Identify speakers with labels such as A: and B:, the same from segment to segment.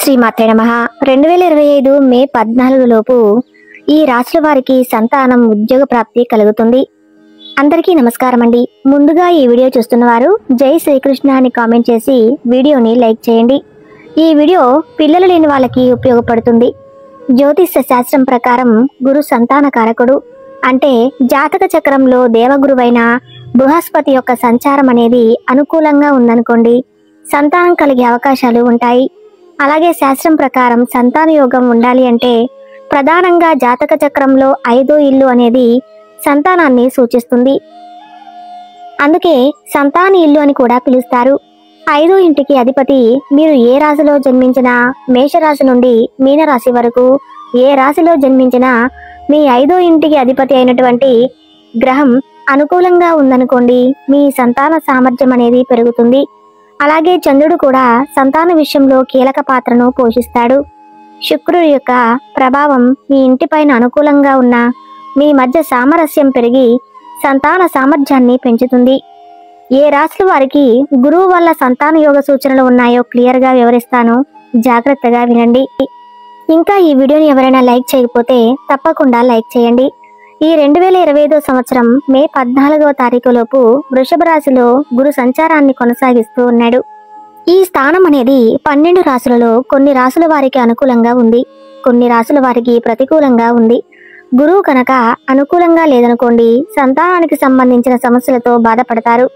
A: శ్రీమాత్రే నమః 2025 మే 14 లోపు ఈ రాశుల వారికి సంతానం ఉద్యోగ ప్రాప్తి కలుగుతుంది. అందరికీ నమస్కారం అండి. ముందుగా ఈ వీడియో చూస్తున్న వారు జై శ్రీకృష్ణ అని కామెంట్ చేసి వీడియోని లైక్ చేయండి. ఈ వీడియో పిల్లలు లేని వాళ్ళకి ఉపయోగపడుతుంది. జ్యోతిష శాస్త్రం ప్రకారం గురు సంతాన కారకుడు. అంటే జాతక చక్రంలో దేవగురువైన బృహస్పతి యొక్క సంచారం అనేది అనుకూలంగా ఉందనుకోండి, సంతానం కలిగే అవకాశాలు ఉంటాయి. అలాగే శాస్త్రం ప్రకారం సంతాన యోగం ఉండాలి అంటే ప్రధానంగా జాతక చక్రంలో 5వ ఇల్లు అనేది సంతానాన్ని సూచిస్తుంది. అందుకే సంతాన ఇల్లు అని కూడా పిలుస్తారు. 5వ ఇంటికి అధిపతి మీరు ఏ రాశిలో జన్మించినా, మేషరాశి నుండి మీనరాశి వరకు ఏ రాశిలో జన్మించినా మీ 5వ ఇంటికి అధిపతి అయినటువంటి గ్రహం అనుకూలంగా ఉందనుకోండి, మీ సంతాన సామర్థ్యం అనేది పెరుగుతుంది. అలాగే చంద్రుడు కూడా సంతాన విషయంలో కీలక పాత్రను పోషిస్తాడు. శుక్రుడి యొక్క ప్రభావం మీ ఇంటిపైన అనుకూలంగా ఉన్న మీ మధ్య సామరస్యం పెరిగి సంతాన సామర్థ్యాన్ని పెంచుతుంది. ఏ రాశుల వారికి గురువు వల్ల సంతాన యోగ సూచనలు ఉన్నాయో క్లియర్గా వివరిస్తాను, జాగ్రత్తగా వినండి. ఇంకా ఈ వీడియోని ఎవరైనా లైక్ చేయకపోతే తప్పకుండా లైక్ చేయండి. ఈ 2025 సంవత్సరం మే 14వ తారీఖు లోపు వృషభ రాశిలో గురు సంచారాన్ని కొనసాగిస్తూ ఉన్నాడు. ఈ స్థానం అనేది 12 రాశులలో కొన్ని రాశుల వారికి అనుకూలంగా ఉంది, కొన్ని రాశుల వారికి ప్రతికూలంగా ఉంది. గురువు కనుక అనుకూలంగా లేదనుకోండి, సంతానానికి సంబంధించిన సమస్యలతో బాధపడతారు.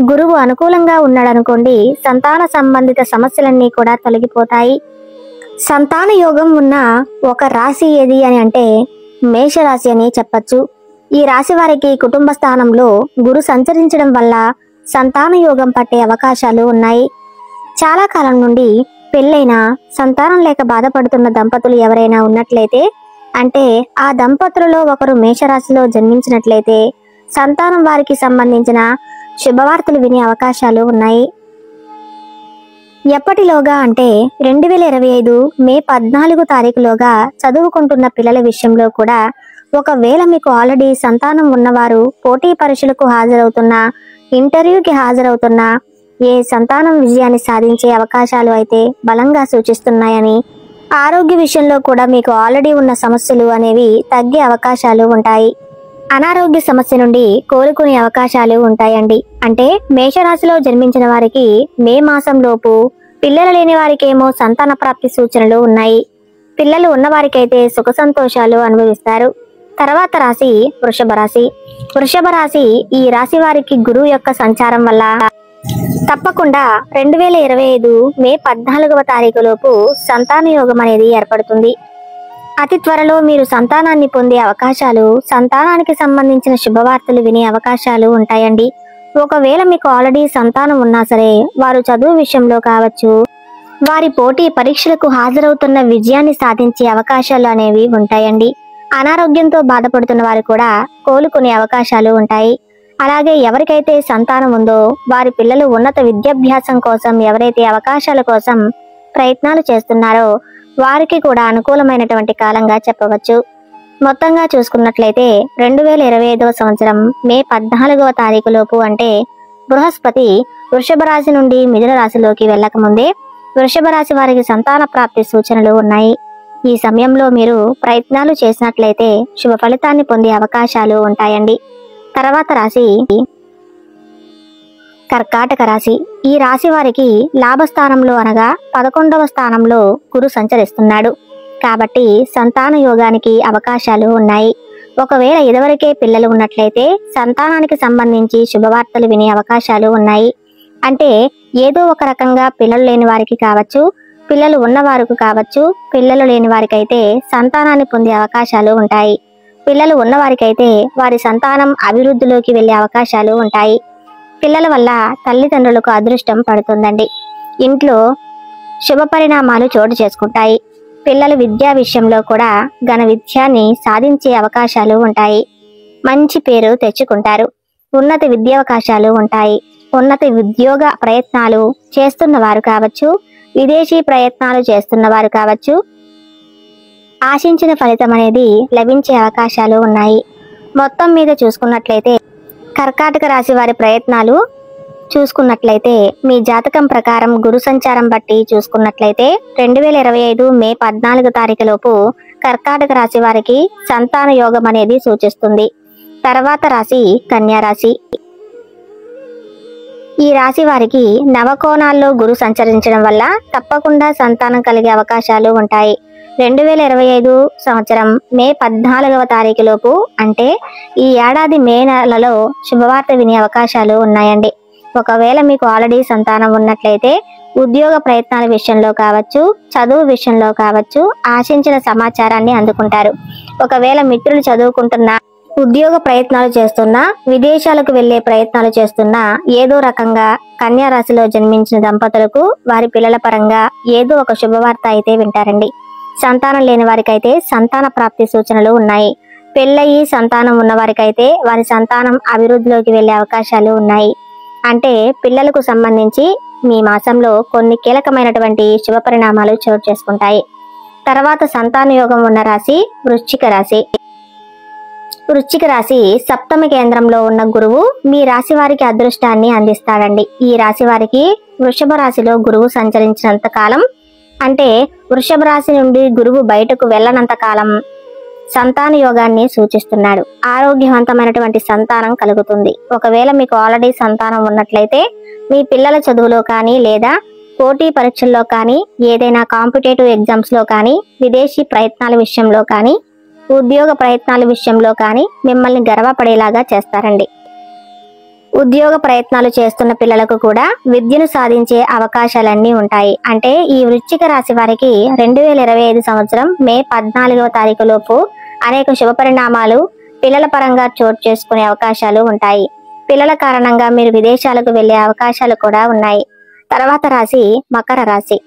A: గురువు అనుకూలంగా ఉన్నాడనుకోండి, సంతాన సంబంధిత సమస్యలన్నీ కూడా తొలగిపోతాయి. సంతాన యోగం ఉన్న ఒక రాశి ఏది అని అంటే మేషరాశి అని చెప్పచ్చు. ఈ రాశి వారికి కుటుంబ స్థానంలో గురు సంచరించడం వల్ల సంతాన యోగం పట్టే అవకాశాలు ఉన్నాయి. చాలా కాలం నుండి పెళ్ళైన సంతానం లేక బాధపడుతున్న దంపతులు ఎవరైనా ఉన్నట్లయితే, అంటే ఆ దంపతులలో ఒకరు మేషరాశిలో జన్మించినట్లయితే సంతానం వారికి సంబంధించిన శుభవార్తలు వినే అవకాశాలు ఉన్నాయి. ఎప్పటిలోగా అంటే 2025 మే 14 తారీఖులోగా చదువుకుంటున్న పిల్లల విషయంలో కూడా, ఒకవేళ మీకు ఆల్రెడీ సంతానం ఉన్నవారు పోటీ పరీక్షలకు హాజరవుతున్నా, ఇంటర్వ్యూకి హాజరవుతున్నా ఏ సంతానం విజయాన్ని సాధించే అవకాశాలు అయితే బలంగా సూచిస్తున్నాయని, ఆరోగ్య విషయంలో కూడా మీకు ఆల్రెడీ ఉన్న సమస్యలు అనేవి తగ్గే అవకాశాలు ఉంటాయి. అనారోగ్య సమస్య నుండి కోలుకునే అవకాశాలు ఉంటాయండి. అంటే మేషరాశిలో జన్మించిన వారికి మే మాసంలోపు, పిల్లలు లేని వారికేమో సంతాన ప్రాప్తి సూచనలు ఉన్నాయి. పిల్లలు ఉన్నవారికైతే సుఖ సంతోషాలు అనుభవిస్తారు. తర్వాత రాశి వృషభ రాశి. వృషభ రాశి ఈ రాశి వారికి గురువు యొక్క సంచారం వల్ల తప్పకుండా 2025 మే 14వ తారీఖు లోపు సంతాన యోగం అనేది ఏర్పడుతుంది. అతి త్వరలో మీరు సంతానాన్ని పొందే అవకాశాలు, సంతానానికి సంబంధించిన శుభవార్తలు వినే అవకాశాలు ఉంటాయండి. ఒకవేళ మీకు ఆల్రెడీ సంతానం ఉన్నా సరే, వారు చదువు విషయంలో కావచ్చు, వారి పోటీ పరీక్షలకు హాజరవుతున్న విజయాన్ని సాధించే అవకాశాలు అనేవి ఉంటాయండి. అనారోగ్యంతో బాధపడుతున్న వారు కూడా కోలుకునే అవకాశాలు ఉంటాయి. అలాగే ఎవరికైతే సంతానం ఉందో వారి పిల్లలు ఉన్నత విద్యాభ్యాసం కోసం, ఎవరైతే అవకాశాల కోసం ప్రయత్నాలు చేస్తున్నారో వారికి కూడా అనుకూలమైనటువంటి కాలంగా చెప్పవచ్చు. మొత్తంగా చూసుకున్నట్లయితే 2025 సంవత్సరం మే 14వ తారీఖు లోపు, అంటే బృహస్పతి వృషభ రాశి నుండి మిథున రాశిలోకి వెళ్ళకముందే వృషభ రాశి వారికి సంతాన ప్రాప్తి సూచనలు ఉన్నాయి. ఈ సమయంలో మీరు ప్రయత్నాలు చేసినట్లయితే శుభ ఫలితాన్ని పొందే అవకాశాలు ఉంటాయండి. తర్వాత రాశి కర్కాటక రాశి. ఈ రాశి వారికి లాభస్థానంలో అనగా 11వ స్థానంలో గురు సంచరిస్తున్నాడు. కాబట్టి సంతాన యోగానికి అవకాశాలు ఉన్నాయి. ఒకవేళ ఇదివరకే పిల్లలు ఉన్నట్లయితే సంతానానికి సంబంధించి శుభవార్తలు వినే అవకాశాలు ఉన్నాయి. అంటే ఏదో ఒక రకంగా పిల్లలు లేని వారికి కావచ్చు, పిల్లలు ఉన్నవారికి కావచ్చు, పిల్లలు లేని వారికైతే సంతానాన్ని పొందే అవకాశాలు ఉంటాయి. పిల్లలు ఉన్నవారికైతే వారి సంతానం అభివృద్ధిలోకి వెళ్ళే అవకాశాలు ఉంటాయి. పిల్లల వల్ల తల్లిదండ్రులకు అదృష్టం పడుతుందండి. ఇంట్లో శుభ పరిణామాలు చోటు చేసుకుంటాయి. పిల్లల విద్యా విషయంలో కూడా ఘన విద్యాన్ని సాధించే అవకాశాలు ఉంటాయి. మంచి పేరు తెచ్చుకుంటారు. ఉన్నత విద్యావకాశాలు ఉంటాయి. ఉన్నత ఉద్యోగ ప్రయత్నాలు చేస్తున్న వారు కావచ్చు, విదేశీ ప్రయత్నాలు చేస్తున్న వారు కావచ్చు, ఆశించిన ఫలితం అనేది లభించే అవకాశాలు ఉన్నాయి. మొత్తం మీద చూసుకున్నట్లయితే కర్కాటక రాశి వారి ప్రయత్నాలు చూసుకున్నట్లయితే మీ జాతకం ప్రకారం గురు సంచారం బట్టి చూసుకున్నట్లయితే 2025 మే 14 తారీఖు లోపు కర్కాటక రాశి వారికి సంతాన యోగం అనేది సూచిస్తుంది. తర్వాత రాశి కన్యా రాశి. ఈ రాశి వారికి నవకోణాల్లో గురు సంచరించడం వల్ల తప్పకుండా సంతానం కలిగే అవకాశాలు ఉంటాయి. 2025 సంవత్సరం మే 14వ తారీఖు లోపు అంటే ఈ ఏడాది మే నెలలో శుభవార్త వినే అవకాశాలు ఉన్నాయండి. ఒకవేళ మీకు ఆల్రెడీ సంతానం ఉన్నట్లయితే ఉద్యోగ ప్రయత్నాల విషయంలో కావచ్చు, చదువు విషయంలో కావచ్చు ఆశించిన సమాచారాన్ని అందుకుంటారు. ఒకవేళ మిత్రులు చదువుకుంటున్నా, ఉద్యోగ ప్రయత్నాలు చేస్తున్నా, విదేశాలకు వెళ్లే ప్రయత్నాలు చేస్తున్నా ఏదో రకంగా కన్యా రాశిలో జన్మించిన దంపతులకు వారి పిల్లల పరంగా ఏదో ఒక శుభవార్త అయితే వింటారండి. సంతానం లేని వారికైతే సంతాన ప్రాప్తి సూచనలు ఉన్నాయి. పెళ్ళయి సంతానం ఉన్న వారికైతే వారి సంతానం అభివృద్ధిలోకి వెళ్లే అవకాశాలు ఉన్నాయి. అంటే పిల్లలకు సంబంధించి మీ మాసంలో కొన్ని కీలకమైనటువంటి శుభ పరిణామాలు చోటు చేసుకుంటాయి. తర్వాత సంతాన యోగం ఉన్న రాశి వృశ్చిక రాశి. వృశ్చిక రాశి సప్తమ కేంద్రంలో ఉన్న గురువు మీ రాశి వారికి అదృష్టాన్ని అందిస్తాడండి. ఈ రాశి వారికి వృషభ రాశిలో గురువు సంచరించినంత కాలం, అంటే వృషభ రాశి నుండి గురువు బయటకు వెళ్ళనంత కాలం సంతాన యోగాన్ని సూచిస్తున్నాడు. ఆరోగ్యవంతమైనటువంటి సంతానం కలుగుతుంది. ఒకవేళ మీకు ఆల్రెడీ సంతానం ఉన్నట్లయితే మీ పిల్లల చదువులో కానీ, లేదా పోటీ పరీక్షల్లో కానీ, ఏదైనా కాంపిటేటివ్ ఎగ్జామ్స్ లో కానీ, విదేశీ ప్రయత్నాల విషయంలో కానీ, ఉద్యోగ ప్రయత్నాల విషయంలో కానీ మిమ్మల్ని గర్వపడేలాగా చేస్తారండి. ఉద్యోగ ప్రయత్నాలు చేస్తున్న పిల్లలకు కూడా విద్యను సాధించే అవకాశాలన్నీ ఉంటాయి. అంటే ఈ వృశ్చిక రాశి వారికి 2025 సంవత్సరం మే 14వ తారీఖు లోపు అనేక శుభ పరిణామాలు పిల్లల పరంగా చోటు చేసుకునే అవకాశాలు ఉంటాయి. పిల్లల కారణంగా మీరు విదేశాలకు వెళ్లే అవకాశాలు కూడా ఉన్నాయి. తర్వాత రాశి మకర రాశి.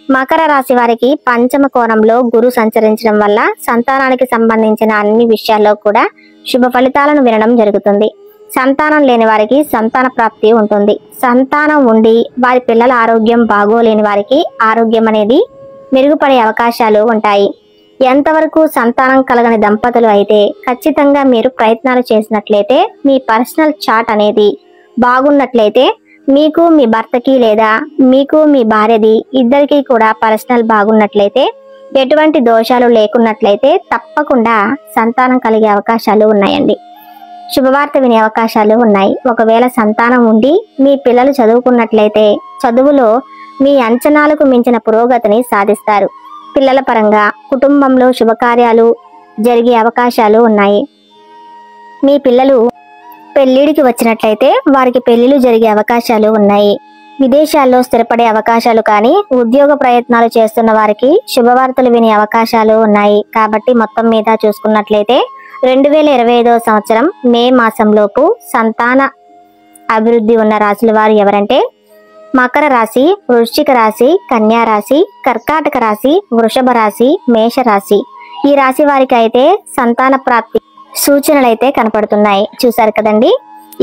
A: మకర రాశి వారికి పంచమ కోణంలో గురు సంచరించడం వల్ల సంతానానికి సంబంధించిన అన్ని విషయాల్లో కూడా శుభ ఫలితాలను వినడం జరుగుతుంది. సంతానం లేని వారికి సంతాన ప్రాప్తి ఉంటుంది. సంతానం ఉండి వారి పిల్లల ఆరోగ్యం బాగోలేని వారికి ఆరోగ్యం అనేది మెరుగుపడే అవకాశాలు ఉంటాయి. ఎంతవరకు సంతానం కలగని దంపతులు అయితే ఖచ్చితంగా మీరు ప్రయత్నాలు చేసినట్లయితే, మీ పర్సనల్ చార్ట్ అనేది బాగున్నట్లయితే, మీకు మీ భర్తకి లేదా మీకు మీ భార్యది ఇద్దరికి కూడా పర్సనల్ బాగున్నట్లయితే, ఎటువంటి దోషాలు లేకున్నట్లయితే తప్పకుండా సంతానం కలిగే అవకాశాలు ఉన్నాయండి. శుభవార్త వినే అవకాశాలు ఉన్నాయి. ఒకవేళ సంతానం ఉండి మీ పిల్లలు చదువుకున్నట్లయితే చదువులో మీ అంచనాలకు మించిన పురోగతిని సాధిస్తారు. పిల్లల పరంగా కుటుంబంలో శుభకార్యాలు జరిగే అవకాశాలు ఉన్నాయి. మీ పిల్లలు పెళ్లిడికి వచ్చినట్లయితే వారికి పెళ్లిళ్ళు జరిగే అవకాశాలు ఉన్నాయి. విదేశాల్లో స్థిరపడే అవకాశాలు కానీ, ఉద్యోగ ప్రయత్నాలు చేస్తున్న వారికి శుభవార్తలు వినే అవకాశాలు ఉన్నాయి. కాబట్టి మొత్తం మీద చూసుకున్నట్లయితే 2025 సంవత్సరం మే మాసంలోపు సంతాన అభివృద్ధి ఉన్న రాశుల వారు ఎవరంటే మకర రాశి, వృశ్చిక రాశి, కన్యా రాశి, కర్కాటక రాశి, వృషభ రాశి, మేష రాశి. ఈ రాశి వారికి అయితే సంతాన ప్రాప్తి సూచనలు అయితే కనపడుతున్నాయి. చూసారు కదండి.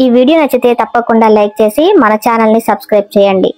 A: ఈ వీడియో నచ్చితే తప్పకుండా లైక్ చేసి మన ఛానల్ ని సబ్స్క్రైబ్ చేయండి.